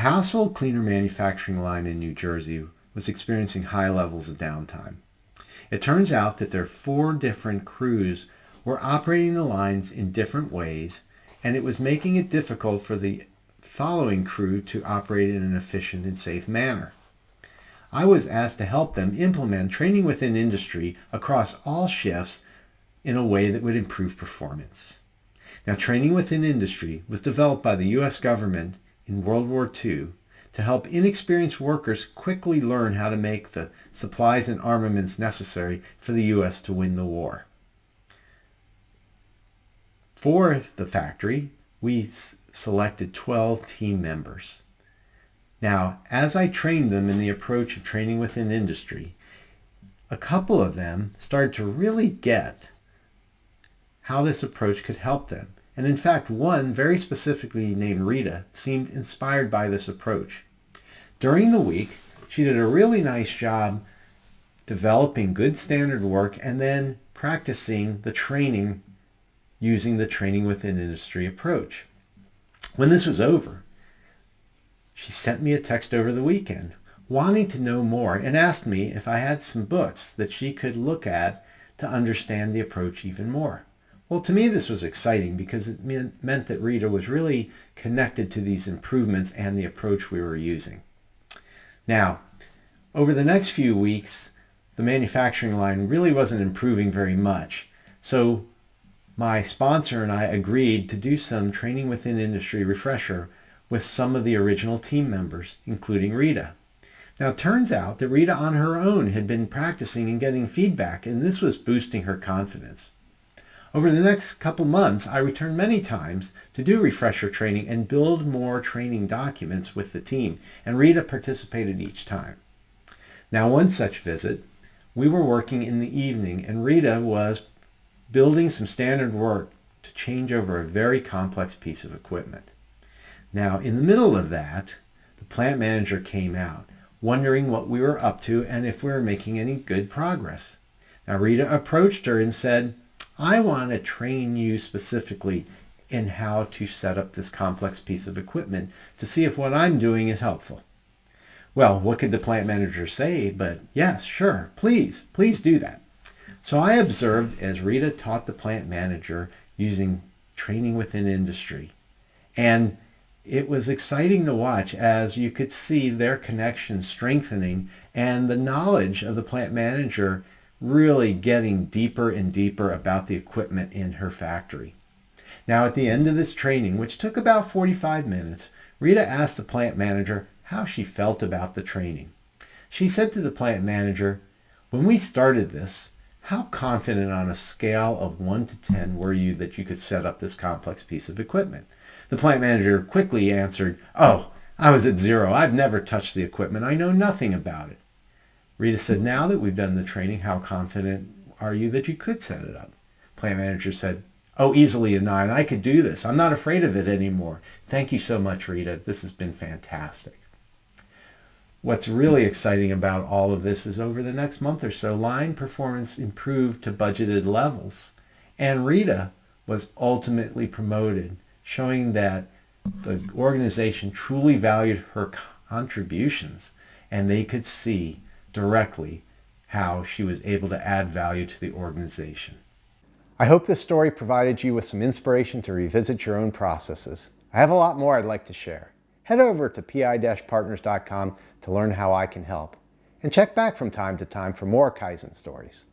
household cleaner manufacturing line in New Jersey was experiencing high levels of downtime. It turns out that their 4 different crews were operating the lines in different ways, and it was making it difficult for the following crew to operate in an efficient and safe manner. I was asked to help them implement training within industry across all shifts in a way that would improve performance. Now, training within industry was developed by the U.S. government in World War II to help inexperienced workers quickly learn how to make the supplies and armaments necessary for the U.S. to win the war. For the factory, we selected 12 team members. Now, as I trained them in the approach of training within industry, a couple of them started to really get how this approach could help them. And in fact, one very specifically named Rita seemed inspired by this approach. During the week, she did a really nice job developing good standard work and then practicing the training using the training within industry approach. When this was over, she sent me a text over the weekend wanting to know more and asked me if I had some books that she could look at to understand the approach even more. Well, to me, this was exciting because it meant that Rita was really connected to these improvements and the approach we were using. Now, over the next few weeks, the manufacturing line really wasn't improving very much. So my sponsor and I agreed to do some training within industry refresher with some of the original team members, including Rita. Now, it turns out that Rita on her own had been practicing and getting feedback, and this was boosting her confidence. Over the next couple months, I returned many times to do refresher training and build more training documents with the team, and Rita participated each time. Now, one such visit, we were working in the evening, and Rita was building some standard work to change over a very complex piece of equipment. Now, in the middle of that, the plant manager came out, wondering what we were up to and if we were making any good progress. Now, Rita approached her and said, I want to train you specifically in how to set up this complex piece of equipment to see if what I'm doing is helpful. Well, what could the plant manager say? But yes, sure, please do that. So I observed as Rita taught the plant manager using training within industry. And it was exciting to watch as you could see their connection strengthening and the knowledge of the plant manager really getting deeper and deeper about the equipment in her factory. Now, at the end of this training, which took about 45 minutes, Rita asked the plant manager how she felt about the training. She said to the plant manager, when we started this, how confident on a scale of 1 to 10 were you that you could set up this complex piece of equipment? The plant manager quickly answered, oh, I was at 0. I've never touched the equipment. I know nothing about it. Rita said, now that we've done the training, how confident are you that you could set it up? Plant manager said, oh, easily a 9. I could do this. I'm not afraid of it anymore. Thank you so much, Rita. This has been fantastic. What's really exciting about all of this is over the next month or so, line performance improved to budgeted levels. And Rita was ultimately promoted, showing that the organization truly valued her contributions and they could see directly how she was able to add value to the organization. I hope this story provided you with some inspiration to revisit your own processes. I have a lot more I'd like to share. Head over to pi-partners.com to learn how I can help. And check back from time to time for more Kaizen stories.